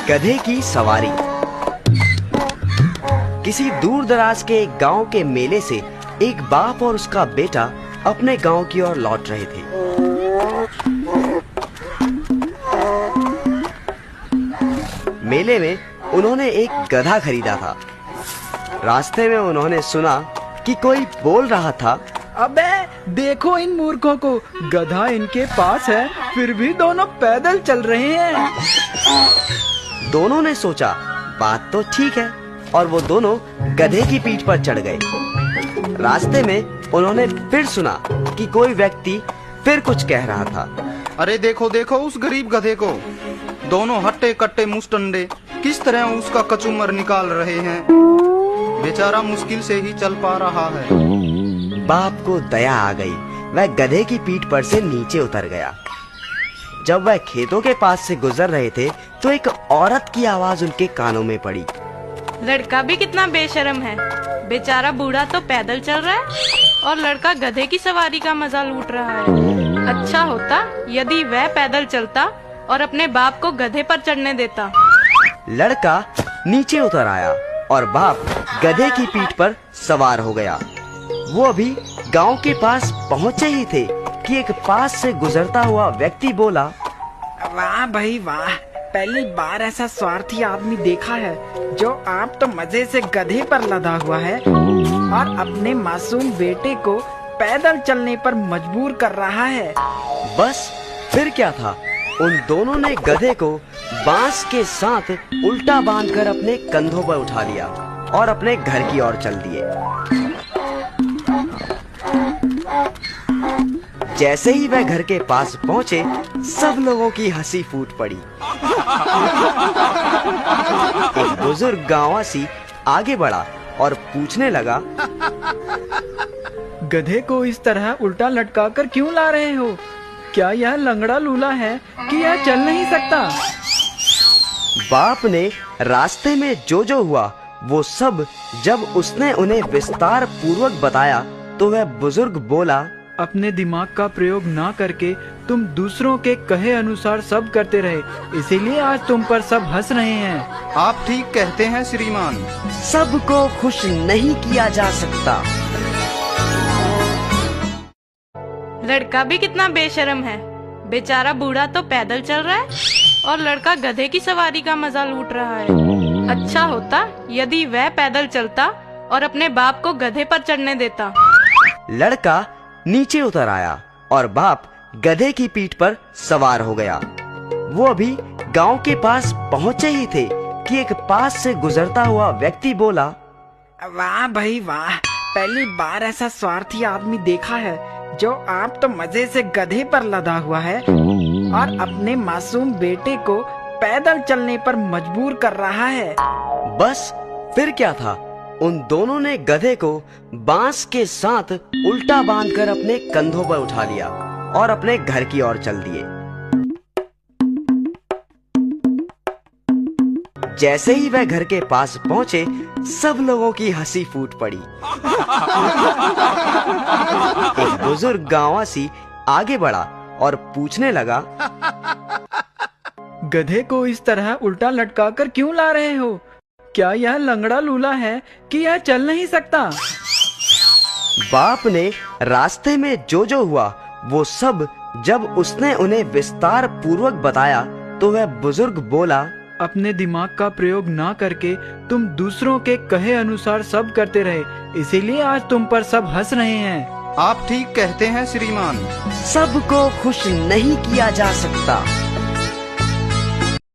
गधे की सवारी। किसी दूर दराज के एक गांव के मेले से एक बाप और उसका बेटा अपने गांव की ओर लौट रहे थे। मेले में उन्होंने एक गधा खरीदा था। रास्ते में उन्होंने सुना कि कोई बोल रहा था, अबे देखो इन मूर्खों को, गधा इनके पास है फिर भी दोनों पैदल चल रहे हैं। दोनों ने सोचा बात तो ठीक है और वो दोनों गधे की पीठ पर चढ़ गए। रास्ते में उन्होंने फिर सुना कि कोई व्यक्ति फिर कुछ कह रहा था, अरे देखो देखो उस गरीब गधे को, दोनों हट्टे कट्टे मुस्टंडे किस तरह उसका कचूमर निकाल रहे हैं, बेचारा मुश्किल से ही चल पा रहा है। बाप को दया आ गई, वह गधे की पीठ पर से नीचे उतर गया। जब वह खेतों के पास से गुजर रहे थे तो एक औरत की आवाज उनके कानों में पड़ी। लड़का भी कितना बेशर्म है, बेचारा बूढ़ा तो पैदल चल रहा है और लड़का गधे की सवारी का मजा लूट रहा है। अच्छा होता यदि वह पैदल चलता और अपने बाप को गधे पर चढ़ने देता। लड़का नीचे उतर आया और बाप गधे की पीठ पर सवार हो गया। वो अभी गांव के पास पहुंचे ही थे कि एक पास से गुजरता हुआ व्यक्ति बोला, वाह भाई वाह, पहली बार ऐसा स्वार्थी आदमी देखा है जो आप तो मजे से गधे पर लदा हुआ है और अपने मासूम बेटे को पैदल चलने पर मजबूर कर रहा है। बस फिर क्या था, उन दोनों ने गधे को बांस के साथ उल्टा बांधकर अपने कंधों पर उठा लिया और अपने घर की ओर चल दिए। जैसे ही वह घर के पास पहुंचे, सब लोगों की हंसी फूट पड़ी। एक बुजुर्ग गांववासी आगे बढ़ा और पूछने लगा, गधे को इस तरह उल्टा लटका कर क्यों ला रहे हो? क्या यह लंगड़ा लूला है कि यह चल नहीं सकता? बाप ने रास्ते में जो हुआ वो सब जब उसने उन्हें विस्तार पूर्वक बताया तो वह बुजुर्ग बोला, अपने दिमाग का प्रयोग ना करके तुम दूसरों के कहे अनुसार सब करते रहे, इसीलिए आज तुम पर सब हंस रहे हैं। आप ठीक कहते हैं श्रीमान, सबको खुश नहीं किया जा सकता। लड़का भी कितना बेशर्म है, बेचारा बूढ़ा तो पैदल चल रहा है और लड़का गधे की सवारी का मजा लूट रहा है। अच्छा होता यदि वह पैदल चलता और अपने बाप को गधे पर चढ़ने देता। लड़का नीचे उतर आया और बाप गधे की पीठ पर सवार हो गया। वो अभी गांव के पास पहुंचे ही थे कि एक पास से गुजरता हुआ व्यक्ति बोला, वाह भाई वाह, पहली बार ऐसा स्वार्थी आदमी देखा है जो आप तो मजे से गधे पर लदा हुआ है और अपने मासूम बेटे को पैदल चलने पर मजबूर कर रहा है। बस फिर क्या था, उन दोनों ने गधे को बांस के साथ उल्टा बांधकर अपने कंधों पर उठा लिया और अपने घर की ओर चल दिए। जैसे ही वह घर के पास पहुंचे, सब लोगों की हंसी फूट पड़ी। एक बुजुर्ग गांववासी आगे बढ़ा और पूछने लगा, गधे को इस तरह उल्टा लटका कर क्यों ला रहे हो? क्या यह लंगड़ा लूला है कि यह चल नहीं सकता? बाप ने रास्ते में जो हुआ वो सब जब उसने उन्हें विस्तार पूर्वक बताया तो वह बुजुर्ग बोला, अपने दिमाग का प्रयोग ना करके तुम दूसरों के कहे अनुसार सब करते रहे, इसीलिए आज तुम पर सब हंस रहे हैं। आप ठीक कहते हैं श्रीमान, सबको खुश नहीं किया जा सकता।